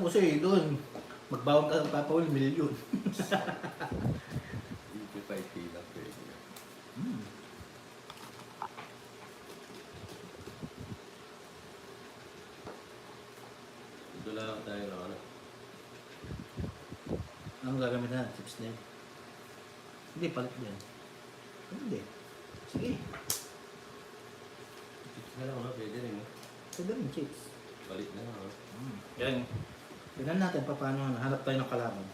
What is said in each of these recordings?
puso eh, doon. Magbawang ka ng papawil, milyon. 85K lang pwede. Ito lang tayo ng ano. Anong gagamitin na? Chips din. Hindi, palit din. Hindi. Sige. Chips na lang, no? Pwede rin, no? Pwede rin chips. Balik na lang, no? Yan. Tignan natin pa paano hanap tayo ng kalaban.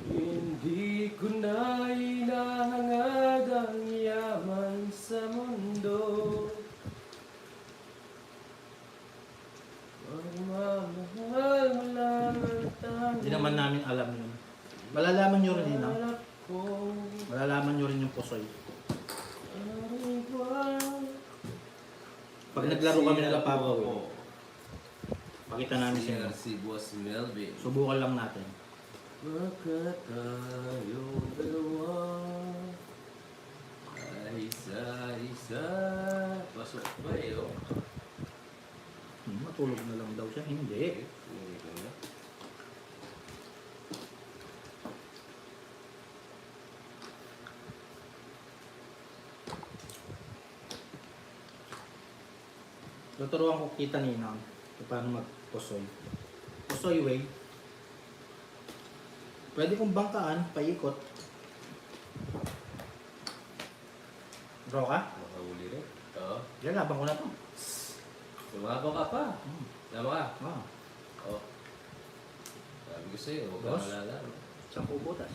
Hindi ko na inahangad ang yaman sa mundo. Magmamahal mo lang ang tanong. Hindi naman namin alam yun. Malalaman nyo rin yun. ah. Alak ko, Malalaman nyo rin yung pusoy. Pag naglaro kami ng Lapapaw, pakita namin sa inyo. si Boss Melvin. Subukan lang natin. Bakit tayong dalawa ay isa-isa? Pasok ba eh, oh? Matulog na lang daw siya. Hindi. Hindi ko na. Tuturuan ko kita ninang kung paano mag-pusoy. Pusoy way. Pwede kong bangkaan, paikot. Draw ka? Makahuli rin. Oo. Yan, labang ko na to. Sumabaw ka pa. Tama ka? Ah, Oo. Sabi ko sa'yo, huwag Boss? ka malala. 10 butas.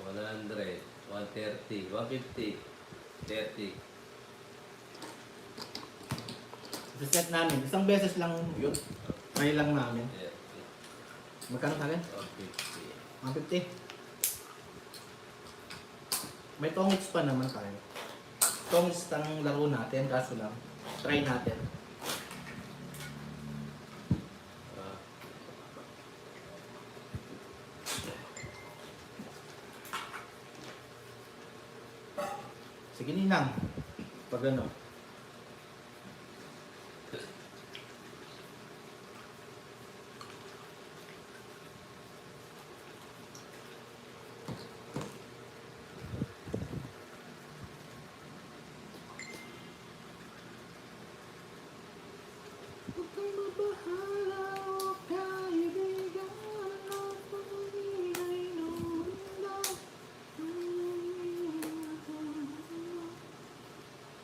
100, 130, 150, 30. Reset namin. Isang beses lang yun. Try lang namin. Yeah, Magkano sa akin? 150. 150. May tongits pa naman tayo. Tongits ang laro natin, kaso lang. Try natin. Ah. Sige ninang. Pag ano. Huwag kang mabahala o kaibigan ang pag-ibig nundan.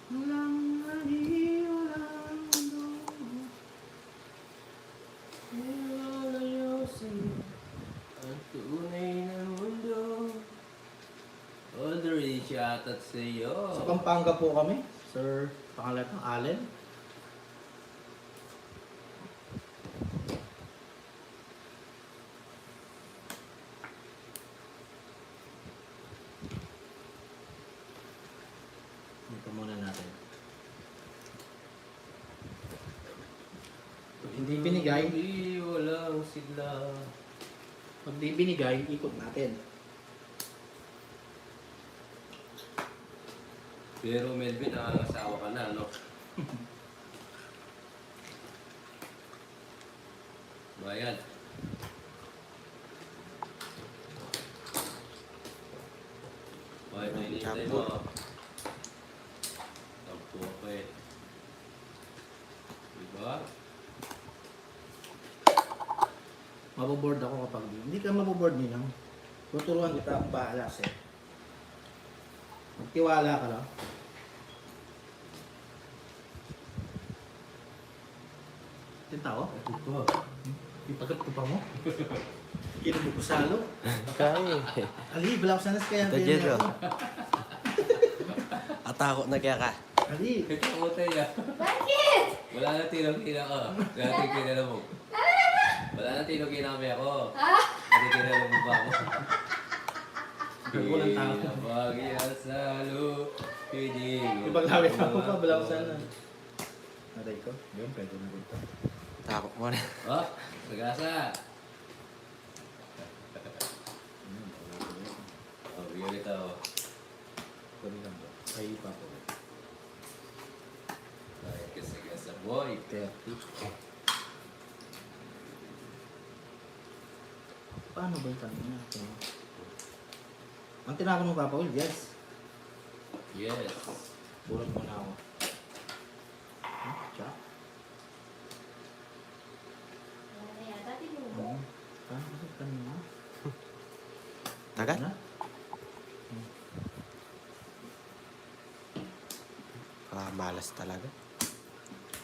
Walang mali, walang mundo. Ayusin ang tunay na mundo. Audrey, shoutout sa'yo. Sa Pampanga po kami. Sir, pangalan ng Allen. Ito muna natin. Pag hindi binigay, Hindi, walang sigla. pag di binigay, ikot natin. Pero Melvin, nakakasawa ka na, no? Bayad. Bayad na hinihintay mo. Tampo ako eh. Diba? Maboboard ako kapag di. Hindi ka maboboard ninang. Tuturuan kita kung bahala sa'yo. Magtiwala ka lang. Yung tao? Ito. Ipagat ko pa mo. Kinubo ko salo. Kaya Ali, balaw sana sa kaya. Ito, Jero. Atakot na kaya ka. Ali, Ito, utay ah. Bakit? Wala na tinong-kina ko. Wala na tinong-kina mo. Wala na tinong-kina kami ako. Ha? Tinong-kina mo ba ako? Walang tao. Bagya salo, hindi mo. ipaglawit ako pa, balaw sana. Naray ko. Yun, pwede na dito. Takot mo na. Oh, sagasa. Oh, ulit ako. Kunin lang po. Ay, ipa po. Ay, kasi sa boy. 30. Paano ba yung kanina? Ang tinapon mo, Papa Will, yes. Yes. Bulot mo na ako. Tiyak. Wala na yata, tinubo. Paano ba yung kanina? Tagat? Na? Malas talaga.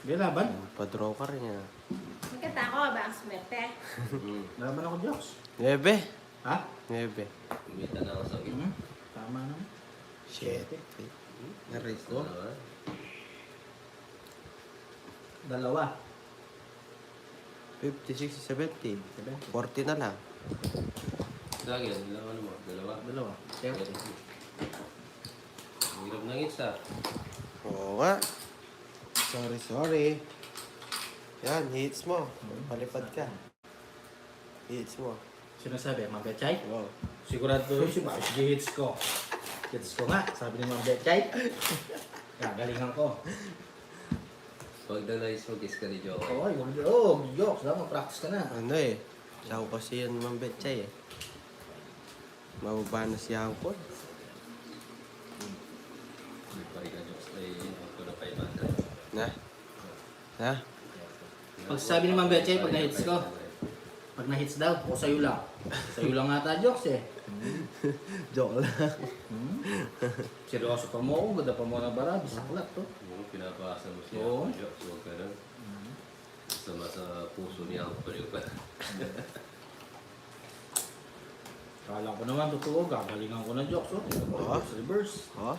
Di laban? Pa-draw ka rin yan. Magkata ako ba ang smerte? Laban ako, Jokes. 9. Ha? 9. Kumita na ako sa akin. Tama naman. 7. Naray ko. Dalawa. 50, 60, 70. 40 na lang. Sa akin, ilang ano mo? Dalawa. Dalawa. 30. Ang hirap ng isa. Oo nga. Sorry. Yan, hits mo. Palipad ka. Hits mo. Sinasabi, Ma'am Betchay? Wow. Sigurado siya ba? Sige, hits ko. Hits ko nga, sabi ni Ma'am Betchay. Galingan ko. Pag na-nice mo, kiss ka ni Joe. Ay, Jokes. Dapat mag-practice ka na. Ano eh. Siya ko kasi yan, Ma'am Betchay eh. Mababa na siya ko. Hindi pa rin ka Joe. Ay, ako na 500. Na? Na? Pag sabi ni Ma'am Betchay, pag na-hits ko. Pag na-hits daw, o sa'yo lang. Sa'yo lang ata, Jokes eh. Joke lang. Seryoso pa mo ako, ganda pa mo na bara, bisaklat to. Yung pinapasa mo siya. Oo. Joe, huwag ka na. Sama sa puso niya ako pa rin pa. Kala ko naman, totoo, gagalingan ko na Jokes. Oh. Reverse. Oh?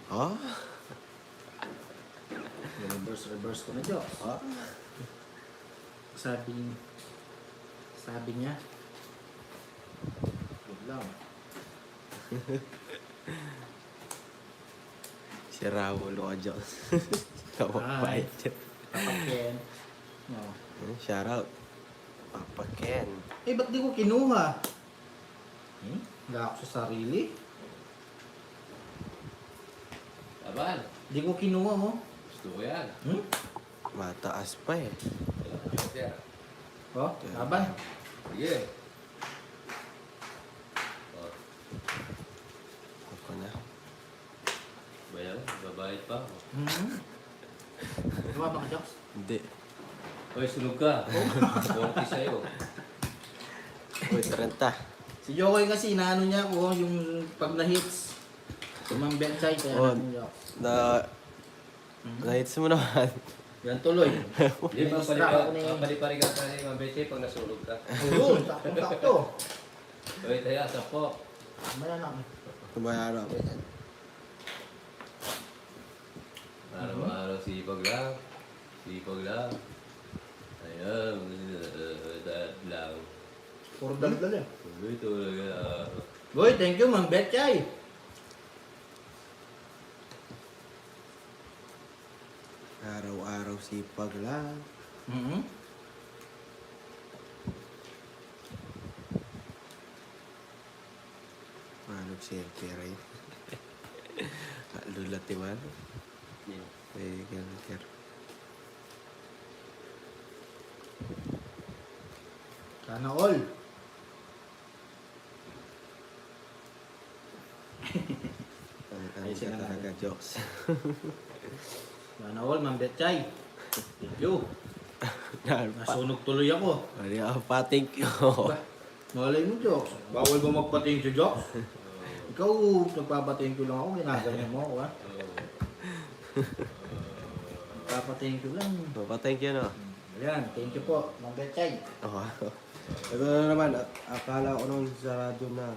Oh? Reverse ko na Jokes. Oh? Sabi niya, good lang. Si Rawolo ka, Diyos. Kapapait siya. Kapakyan. No. Shout out. Papa Ken. Eh, ba't di ko kinuha? Wala ako sa sarili. Aban, Di ko kinuha mo. gusto ko yan. Mataas pa eh. Wala ko siya siya. Oh, laban. Sige. Oh, Ako na. bayan, babayad pa ako. Tumaba ka, Jokes? Hindi. Hoy, sunog ka. 40 sa'yo. Uy, 30. Si Jokoy kasi, inaano niya ako yung pag na-hits. Tumang Betchay, kaya Oh. natin Jokes. Na-hits mo naman. Yan tuloy. Hindi, Distract ako ni... papaliparigan ka ni Mambeche pag nasunog ka. Ayun, sakto-sakto. Hoy, taya, sapo. Maya lang. Tumayara ako. Araw-araw sipag lang. Sipag lang. Ayan, dahil lang. Puro dal-dal eh. Uy, talaga. Boy, thank you, Ma'am Betchay. Araw-araw sipag lang. Manok selfie rin. Lulat di man. Yan. Eh, ganun. Sana all. Ang Ay, sila ka talaga, jokes. Sana all, Ma'am Betchay. Thank you. Yan pa. Nasunog tuloy ako. Ano yan pa, thank you. Malay mo, Jokes. Bawal ba magpa-thank you, Jokes? Ikaw, nagpapa-thank you lang ako. Ginaganyan mo ako, ha? Nagpapa-thank you lang. Pa, thank you, no? Ayan, thank you po, Ma'am Betchay. Oh. Ito na naman, akala ko noon sa radyo na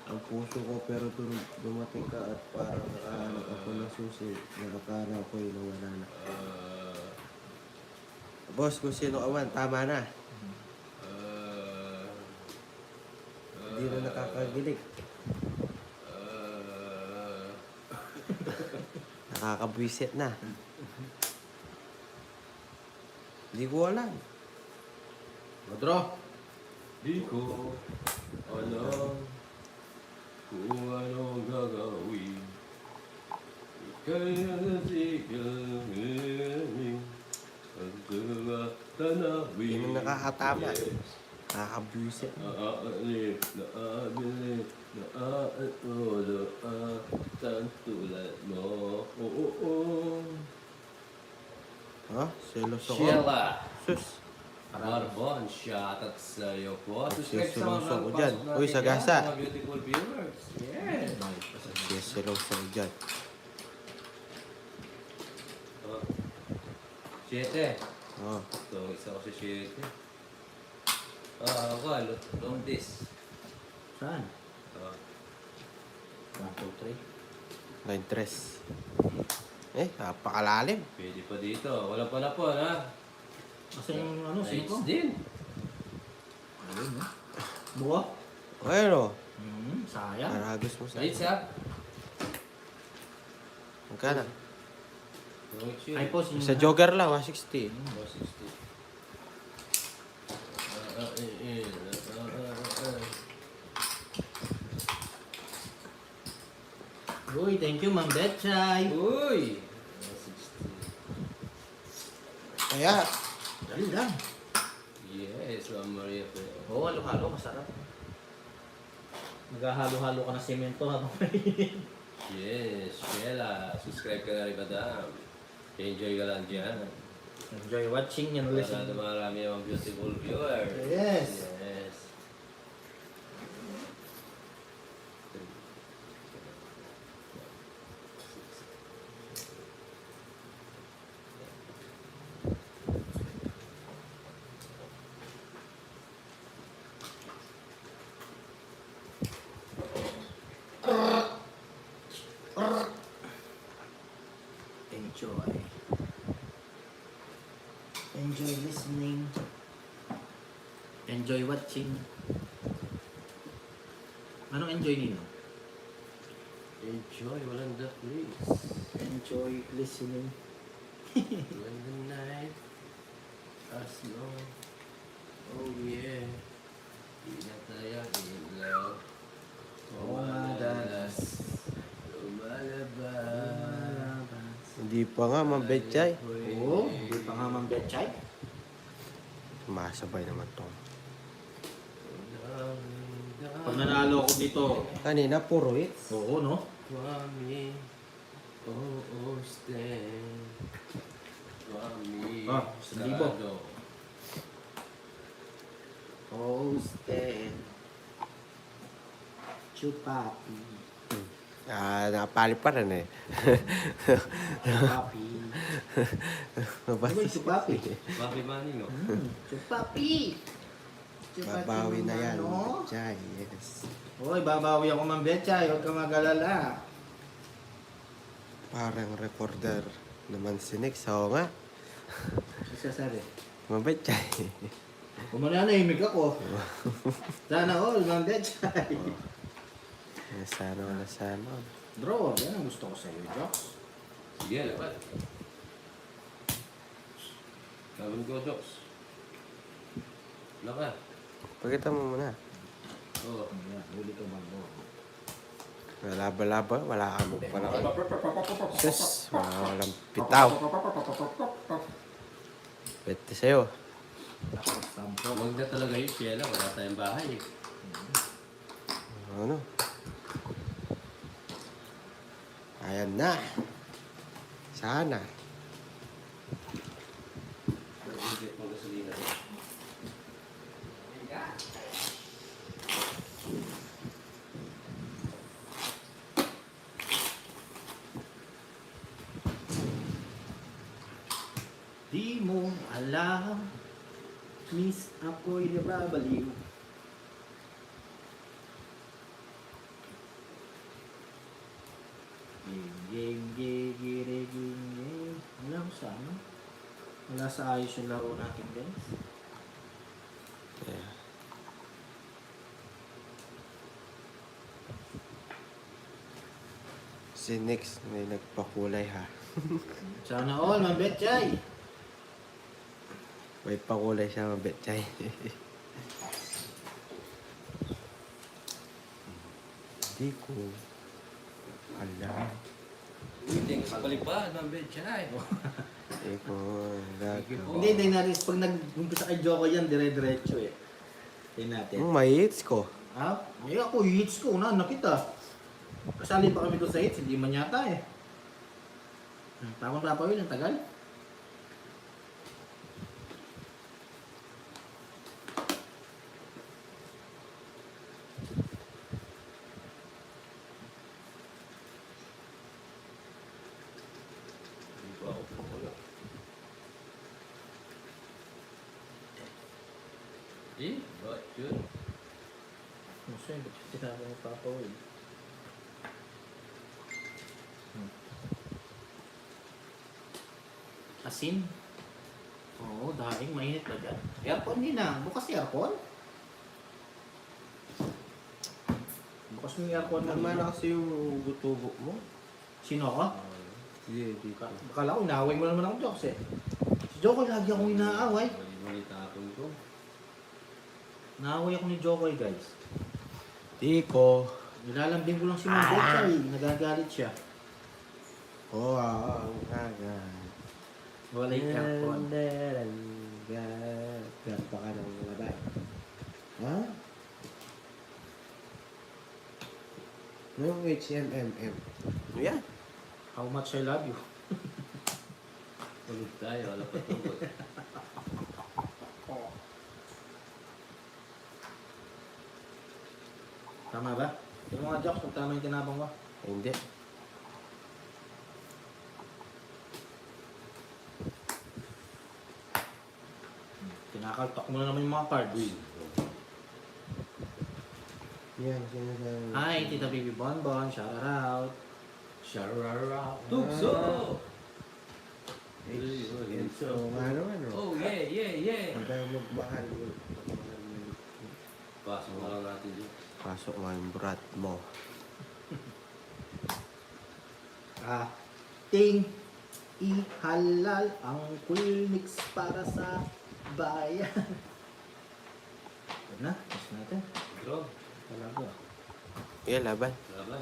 ang puso ko pero dumating ka at parang nakahanap ako ng susi. Nakakara ko yung wala na. Boss, kung sino ka man, tama na. Hindi na nakakagilig. Nakakabwisit na. Hindi ko alam. Rodro. Di ko alam. kung anong gagawin. Ika'y nasigaling ang mga tanawin. Yun ang nakakatama. Nakakabuisit. Naabilib, naatulo, ang tulad mo. Oo. Ha? Selos ako. Sheila Sus. Barbon, shoutout sa'yo po. Yes, Subscribe sa mga ako pasok dyan. natin Uy, sagasa. yan, mga beautiful viewers. Yes. Yes, selos ako dyan. Oh. 7. Oh. So, isa ko sa 7. Ako, long this. Saan? 1, Ah, 2, 3. 9-3. Napakalalim. pwede pa dito. Wala pala po, ha? Kasi yung ano, Nice 5. din. Ayun, no? Buwa? Ayun o. Sayang. Aragos mo sa... Nice, ha? Magkano? Ay po, Sa jogger lang, 160. 460. Uy, thank you, Ma'am Betchay. Uy! 160. Kaya, Dali lang. Yes, Ma'am Maria po. Oo, halo-halo, masarap. Naghahalo-halo ka ng semento habang mainit. Yes, Sheila. Subscribe ka na rin, madam. Enjoy ka lang dyan. Enjoy watching and Para listening. marami ang beautiful viewers. Yes. Yes. Enjoy. Enjoy listening. Enjoy watching. Anong enjoy nino? Enjoy, walang the please. Enjoy listening. When the night as long. Oh yeah. Di na tayo ilaw. Madalas. Lumalabas. hindi pa nga, mabetchay. Oo, hindi pa nga Ma'am Betchay. Masabay naman to. Pag nanalo ako dito, Kanina, puro hits. oo, no? Kwame, oh, stand. Kwame, Ah, 1,000. Sado. Hosted. Chupapi. Nakapali pa rin eh. Chupapi. Ano ba yung chupapi? Kwame Manning, no? Chupapi. Babawi na yan, Ano? betchay. Yes. Hoy, babawi ako, Ma'am Betchay. Huwag ka mag-alala. Parang recorder naman si Nick. Oo nga. Sasabi. Mabetchay. Kung mananahimik ako. Sana all, Ma'am Betchay. Sana wala sana. Bro, yan ang gusto ko sa'yo, Jox. Sige, laban. Laban ko, Docs. Laban. Pakita mo muna. Oo. Ayan, huli ka man mo. Laba-laba, wala ka mo pala. Sus, walang pitaw. Pwede sa'yo. Sampo. Huwag na talaga yun, Sheila. Wala tayong bahay, eh. Ano? Ayan na. Sana. Pag-ibig mo gasolina. Di mo alam, miss ako'y nababaliw. Wala ko sa ano? Wala sa ayos yung laro natin, guys. Yeah. Si Nix may nagpakulay ha. Sana all, Ma'am Betchay. May pakulay siya, mabetchay. Siko. Ala. Uy, thanks sa palipad, Ma'am Betchay. Siko. Gago. Hindi, hindi natin. Pag nag-umpisa kay Joko yan, dire-diretso eh. Tingnan natin. May hits ko. Ha? Eh ako, hits ko. Una, nakita. Kasali pa kami doon sa hits, hindi man yata eh. Tamang papawil, ang tagal. Hindi pa ako pumula. Eh, bakit yun? Ano siya, ba't sinabi ng papawil? Asin? Oo, daing mainit na dyan. Aircon din na. Bukas yung aircon? Bukas mo yung aircon mo. Naman na kasi yung tubo mo. Sino ako? Sige, dito. Bakala ko, inaaway mo naman ako, Jokes eh. Si Joko, lagi akong inaaway. Mali tapon ko. Naaway ako ni Joko guys. Tiko. Nilalambing ko lang si Ma'am Betchay. Nagagalit siya. Oo, ang kaga. Wala yung aircon. Ganta ka ng labay. Ha? Ano yung HMMM? Ano yan? How much I love you. Tulog tayo, wala pa tungkol. Tama ba? Yung mga Jokes, kung tama yung tinabang ko. Hindi. Kinakaltok mo na naman yung mga cards. Yan, sinasabi. Hi, Tita Bibi Bonbon. Shout out. Sharara. Tukso! So, ano, ano? Oh, yeah, yeah, yeah. Ang tayo magmahal. Pasok mo lang natin dyan. Pasok nga yung brat mo. Ting ihalal ang cool mix para sa bayan. Yan na, tapos natin. Bro, Talaga. Yeah, laban. laban.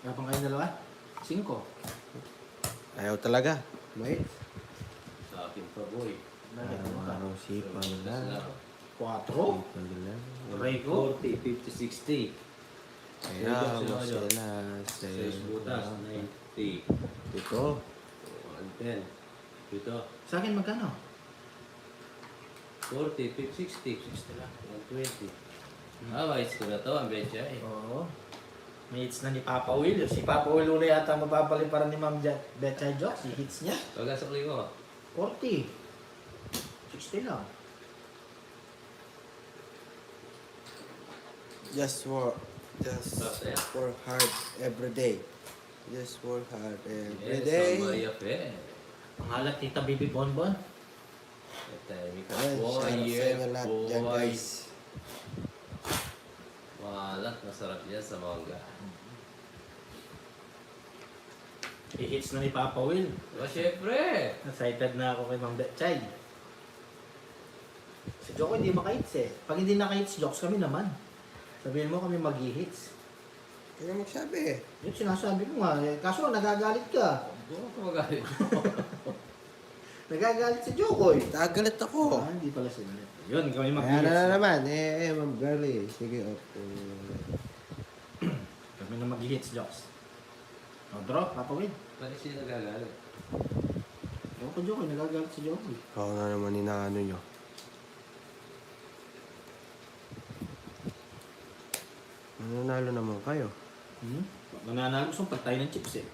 Kapang kayo dalawa? 5. Ayaw talaga. May? Sa akin pa, boy. Araw-araw sipag lang. 4. Sipag lang. Rego. 40, 50, 60. Kaya mo sila sa 6 butas, 90. Ito. 110. Dito. Sa akin magkano? 40, 50, 60. 60 lang. 120. Ah, mais ko na to, ang Betchay. Oo. May hits na ni Papa Will. Si Papa Will uli yata mapapaliparan ni Ma'am Betchay Jokes. Si hits niya. Pagkasakli ko. 40. 60 lang. Just work hard every day. Just work hard every Yes, day. San Maria Fe. Pangalan Tita Bibi Bonbon. Tahimik ka Ayan, po. shout out sa inyo lahat dyan, guys. Malat, masarap yan sa mangga. I-hits na ni Papa Will. Diba, syempre. Excited na ako kay Ma'am Betchay. Si Joko hindi maka-hits eh. Pag hindi naka-hits, Jokes kami naman. Sabihin mo kami mag-hits. Kaya magsabi. Yun sinasabi ko nga. Eh. Kaso nagagalit ka. Doon ako magalit. Nagagalit si Joko eh. Tagalit ako. Hindi pala sila. Yun, kami Kaya mag-hits. na naman. Ma'am girlie. Sige, okay. Kami na mag-hits, Jokes. O, draw, Papa Will. Bakit siya nagagalit? Joko, Joko, nagagalit si Joko. Ako na naman inaano nyo. Nanalo naman kayo. Mananalo gusto patay ng chips eh.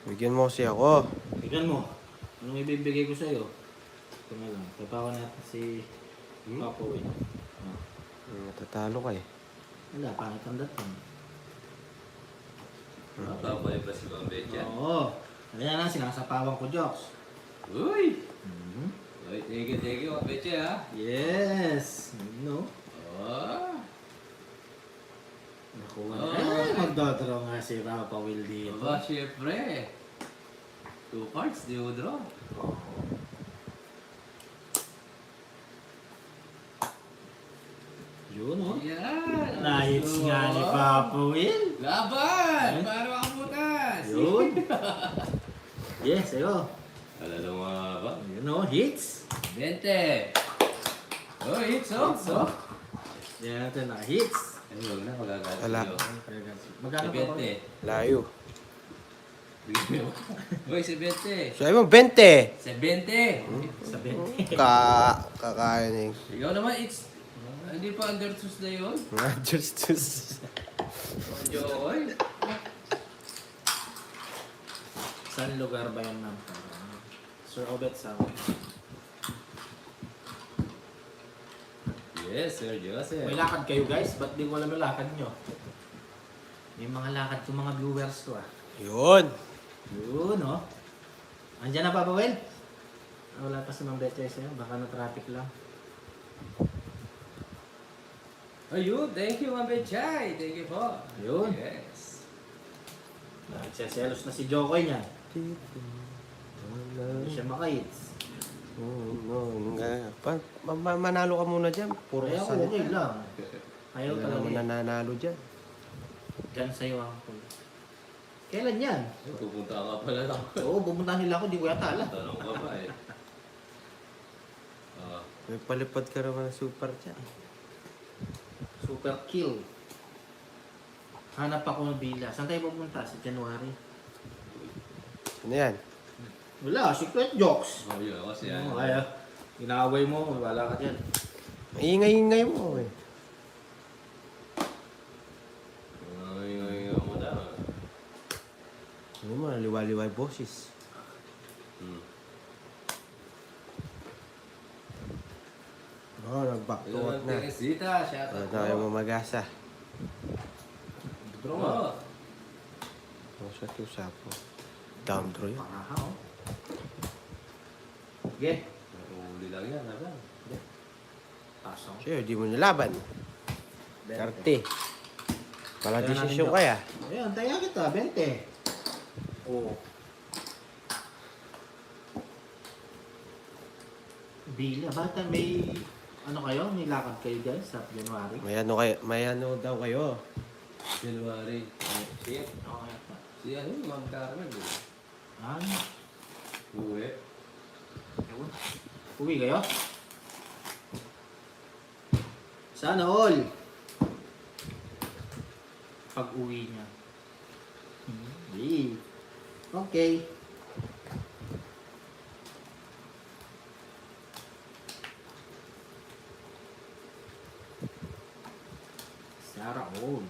Bigyan mo kasi ako. Tignan mo. Anong ibibigay ko sa'yo? Ito na lang. Tapawan natin si Papa Will. Natatalo ka eh. Wala, pangit ang dating. Babalik pa si Bambecha. Oo. Ayan na, sinasapawan ko, Jokes. Uy! Uy, thank you, Bambecha ha. Yes! No? Oh! Nakuha Oh. na. Magdodraw nga si Papa Will dito. Aba, syempre. 2 cards, di mo draw. Yun, oh. Yan! Nice nga ni Papa Will. Laban! Eh? Para makabutas! Yun. Yes, ayo. Alala mo nga ba? Yun, oh. Hits. 20! Oh, hits, oh! So? Yan natin na. Hits. Ay, huwag na, magagalit Wala. sa'yo. Magkano pa ba? 70. Layo. Uy, 70. Sabi mo, 20! 70! Sabi. Kakain eh. Ikaw naman, it's... Hindi pa under sus na yun? Just. Joy! Saan lugar ba yan, ma'am? Sir Obet sa Yes, Sir Joseph. May lakad kayo, guys. Ba't di ko alam yung lakad nyo? May mga lakad yung mga viewers ko, ah. Yun. Yun, oh. Andiyan na pa ba, Will? Wala pa si Ma'am Betches yun. Baka na-traffic lang. Ayun, thank you, Ma'am Betchay. Thank you po. Ayun. Yes. Nagseselos na si Jokoy niya. Hindi siya maka-hits. Manalo ka muna dyan. Puro Kaya salita. okay lang. Ayaw Wala talaga naman yan. nananalo dyan. Diyan sa'yo ang kulo. Kailan yan? Pupunta ka pala lang. Oo, bumunta nila ako. Di ko yata alam. Tanong ka ba eh. Ah, May palipad ka naman ng super dyan. Super kill. Hanap ako ng bila. Saan tayo pupunta? Sa January. Ano yan? Wala, secret jokes. oh, yun. Kasi yan. Oo, kaya. Inaaway mo, wala ka dyan. Ingay-ingay mo eh. Ay, mo na. Ano mo, liwa-liway boses. Hmm. Oo, nag-backdoor na. Teresita, shout Wala out na kayo mamagasa. Draw. Oh. Ano siya ito sapo? Down draw yun. Paraha, oh. Sige. Huli lang yan, ha ba? Pasok. Siya, di mo nilaban. Karte. Pala desisyon kaya. Ayan, taya kita, 20. Oo. Bila, bata may... Ano kayo? May lakad kayo guys sa January? May ano daw kayo. January. Si, Okay pa. si ano, Ma'am Carmen. eh. Ano? Uwi. Ewan. Uwi kayo? Sana all. Pag uwi niya. Hindi. Okay. Sarah all.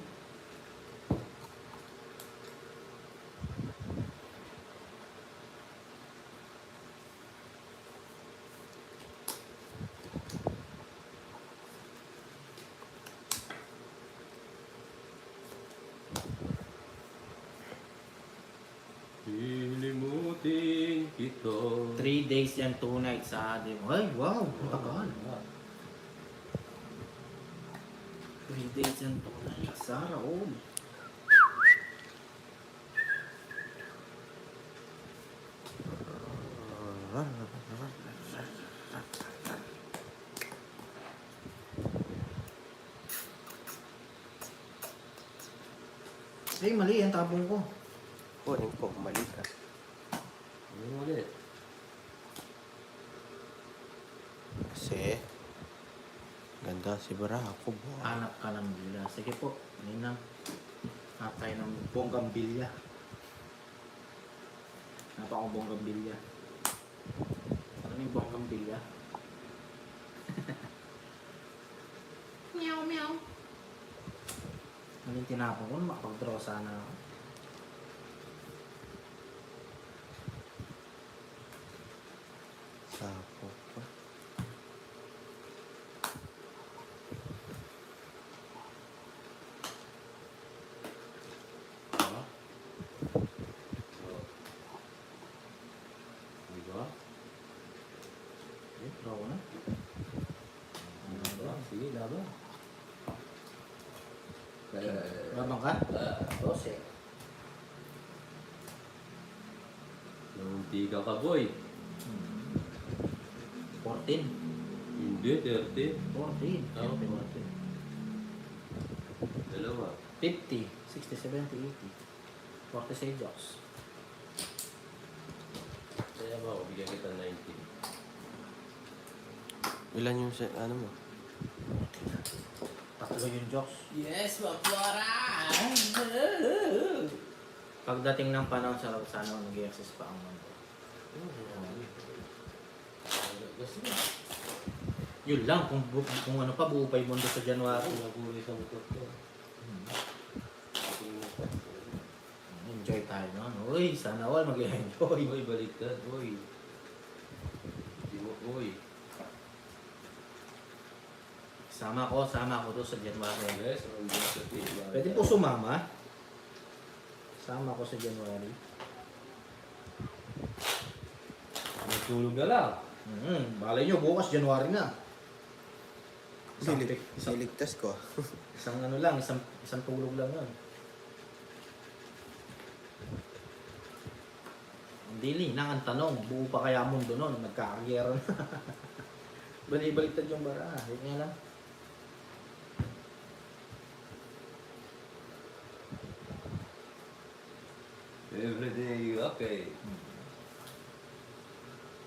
Hilimutin kito. 3 days and 2 nights sa atin. Ay, wow. Ang tagal. 3 days and 2 nights. Sarah all. Ay, mali. Ang tabong ko. Kunin ko, mali ka. Ano ulit? Kasi, ganda si Barako bo. Hanap ka ng bilya. Sige po. Ngayon na. Hanap tayo ng bonggang bilya. Hanap ako bonggang bilya. Ano yung bonggang bilya? Meow, meow. Ano yung tinapon ko? Makapag-draw sana ako. Sapo pa. Ha? Di ba? Okay, draw ko na. Laban. Sige, laban. Labang ka? 12. Nangunti ka ka, boy. 14. Hindi, 30. 14. Oo. 14. Dalawa. 50, 60, 70, 80. 46 jokes. Kaya ba, bigyan kita 90. Ilan yung ano mo? Tatlo yung jokes. Yes, Flora! Pagdating ng panahon sa sana nag-i-access pa ang mundo. Yun lang, kung ano pa, buo pa yung mundo sa January. Enjoy tayo no? Uy, sana all mag-enjoy. Uy, baliktad. Uy. Uy. Sama ko doon sa January. Yes, ang gusto sa team. Pwede po sumama. Sama ko sa January. Matulog na lang. Balay nyo, bukas January na. Isang Siligtas ko. ano lang, isang tulog lang yun. Hindi linang ang tanong, buo pa kaya mundo nun, nagkakagyera na. Balibaliktad yung bara, hindi nga lang. Everyday, okay.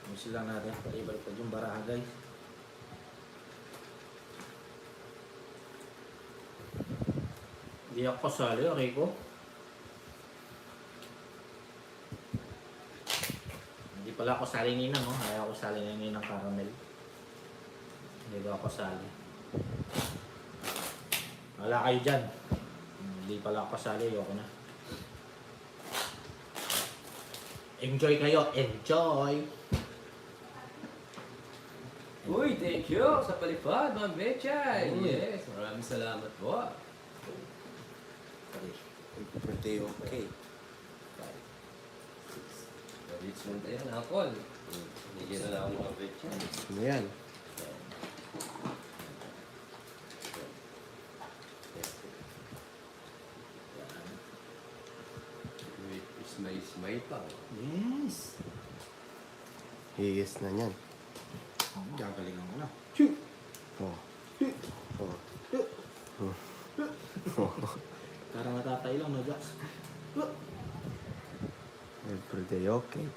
Ayusin lang natin, balibaliktad yung bara guys. Hindi ako kasali, okay ko. Hindi pala ako sali ni Ninang, no? Ayaw ako sali ni Ninang Caramel. Hindi ba ako sali? Wala kayo dyan. Hindi pala ako kasali, ayoko na. Enjoy kayo, enjoy! Uy, thank you sa palipad, Ma'am Betchay. Uy. Yes, maraming salamat po. Birthday okay. Richmond tayo, nakol. Hindi na lang ako Ma'am Betchay. Ano yan? Wait, ismay pa. Yes! Higis na yan. Gagalingan ko na. Oh. Oh. Parang natatay lang, no, Jax? Birthday okay.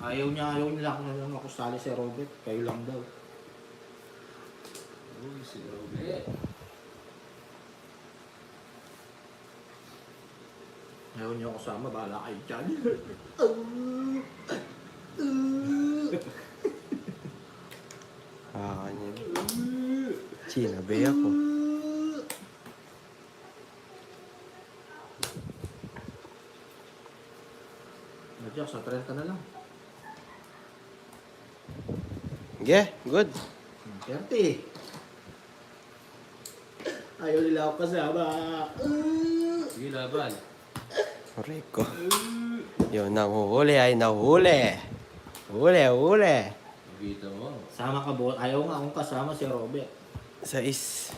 Ayaw nila ako sali si Robert. Kayo lang daw. Uy, si Robert. Ayaw niyo ako sama, bahala kayo dyan. Kanya. Sinabi ako. Jax, sa 30 na lang. Yeah, good. 30. Ayaw nila ako kasama. Sige, laban. Rico. Yung nanguhuli ay nahuli. Huli. Magkita mo. Sama ka, bo. Ayaw nga akong kasama si Robert. Sa is.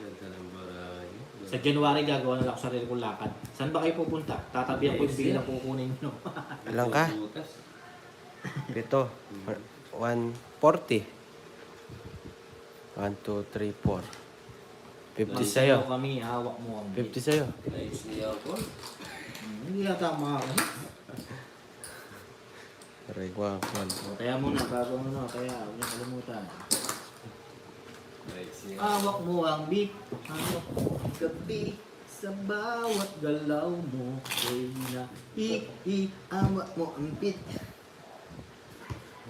Ganda ng barayo. Sa January gagawa na lang ako sarili kong lakad. Saan ba kayo pupunta? Tatabihan ko yung bilang kukunin nyo. Ilang ka? Butas. Ito. 140. 1, 2, 3, 4. 50 sa'yo. Kami, hawak mo ang 50 sa'yo. Nice niya ako. Hindi yata makakalit. Rico. Kaya muna, bago ano, kaya huwag niyo kalimutan. Nice niya. Hawak mo ang beat, hawak mo ang gabi. Sa bawat galaw mo, ay hawak mo ang beat.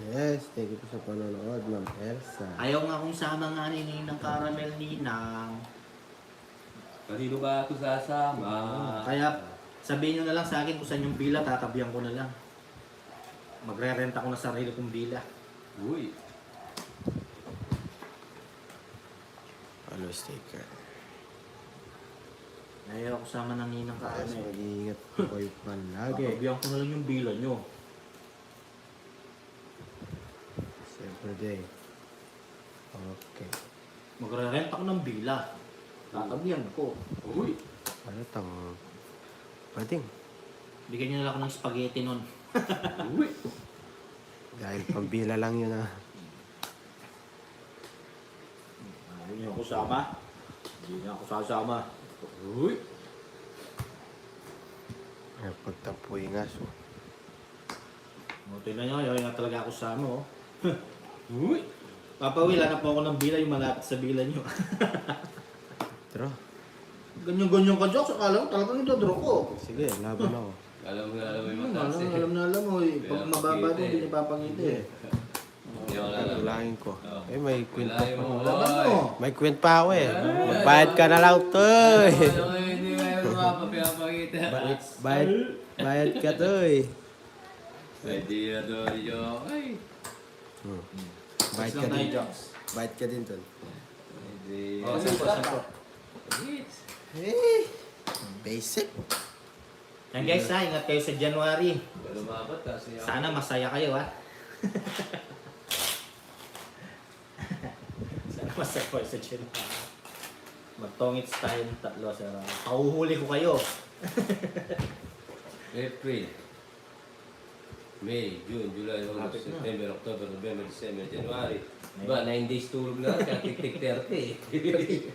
Yes, thank you po sa panonood, Ma'am Elsa. Ayaw nga kung sama nga ni Ninang Caramel Ninang. Kanino ba ako sasama? Kaya sabihin nyo na lang sa akin kung saan yung bila, tatabihan ko na lang. Magre-rent ako ng sarili kong bila. Uy. Follow sticker. Ayaw ko sama ng Ninang Yes, Caramel. mag-iingat po kayo palagi. Tatabihan ko na lang yung bila nyo. Every day. Okay. Magre-rent ako ng bila. Tatabihan ko. Uy. Ano tang... Pwedeng. Bigyan nyo na lang ako ng spaghetti nun. Uy. Dahil pambila lang yun ah. Hindi niyo ako sama. Hindi niyo ako sasama. Uy! Ay, pagtapoy nga, so. Tingnan nyo, yun nga talaga ako sama, oh. Uy! Papawila na po ako ng bila, yung malapit sa bila nyo. Draw. Ganyan-ganyan ka, Jokes. Akala ko talagang ito-draw ko. Sige, laban ako. Alam mo yung mataas eh. Alam mo, eh. Pag Kaya mababa pakita doon, hindi eh. niya papangiti eh. Hindi ako alam. Tulangin ko. Oh. Eh, may kwent pa. Wala mo. Laban mo. May kwent pa ako eh. Magbayad ka na lang, toy. Hindi mo mapapakita. Bayad ka, toy. Pwede na doon yung... Ay! Bayad ka Lang tayo, din. Jokes. Bayad ka din, tol. Pwede... Oh, sampo. Hits. Eh, basic. Yan guys ha, ingat kayo sa January. Pero mabat kasi ako. Sana masaya kayo ha. Sana masaya kayo sa January. Magtongits tayo ng tatlo sa pauhuli ko kayo. April, May, June, July, Lapit August, na. September, October, November, December, January. Ba, 9 days tulog na lang, kaya tik-tik 30.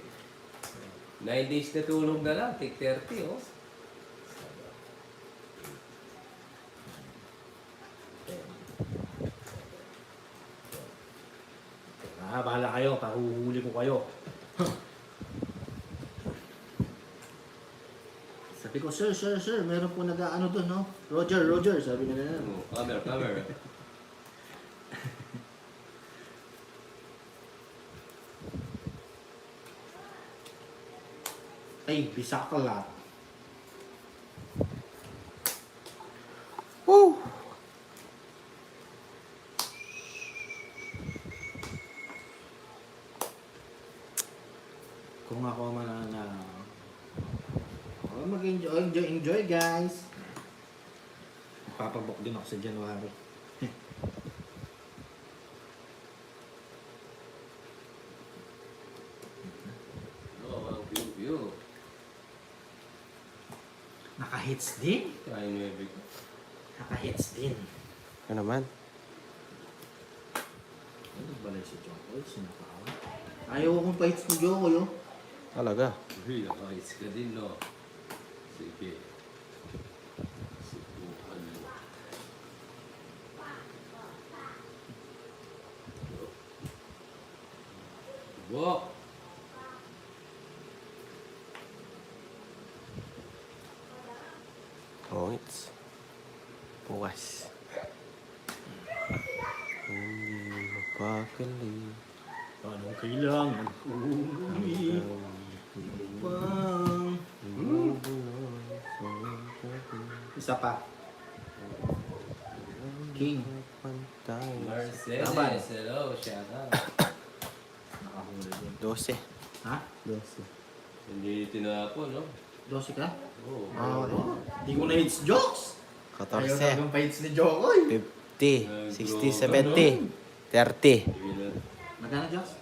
9 days na tulog na lang, tik 30, oh. Bahala kayo, pahuhuli ko kayo. Sabi ko, sir, meron po nag-ano doon, no? Roger, sabi nila. Oh, cover. Ay, bisakala. Woo! Kung ako manana. Oh, enjoy guys. Papabok din ako sa January. Oh, ang view. Naka-hits din. Kaya nyo every ko. Naka-hits din. Ano naman? Ano balay si Joko? Sinakawa. Ayaw akong pa-hits ni Joko, yo. Talaga. Uy, nakahits ka din, no? Sige. Subukan mo. Walk! Oh, it's bukas. Hindi mapakali. Anong kailangan ko? Pang. Isa pa. King. Pantay. Mercedes, hello, shout out. Nakahuli din. 12. Ha? 12. Hindi tinapon, no? 12 ka? Oo. Oo. Hindi ko na hits jokes. 14. Ayaw pa-hits ni Joko, eh. 50. 60, 70. 30. Sige na. Magkano jokes?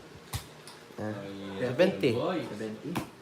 Ah, Ay, 70. boy. 70.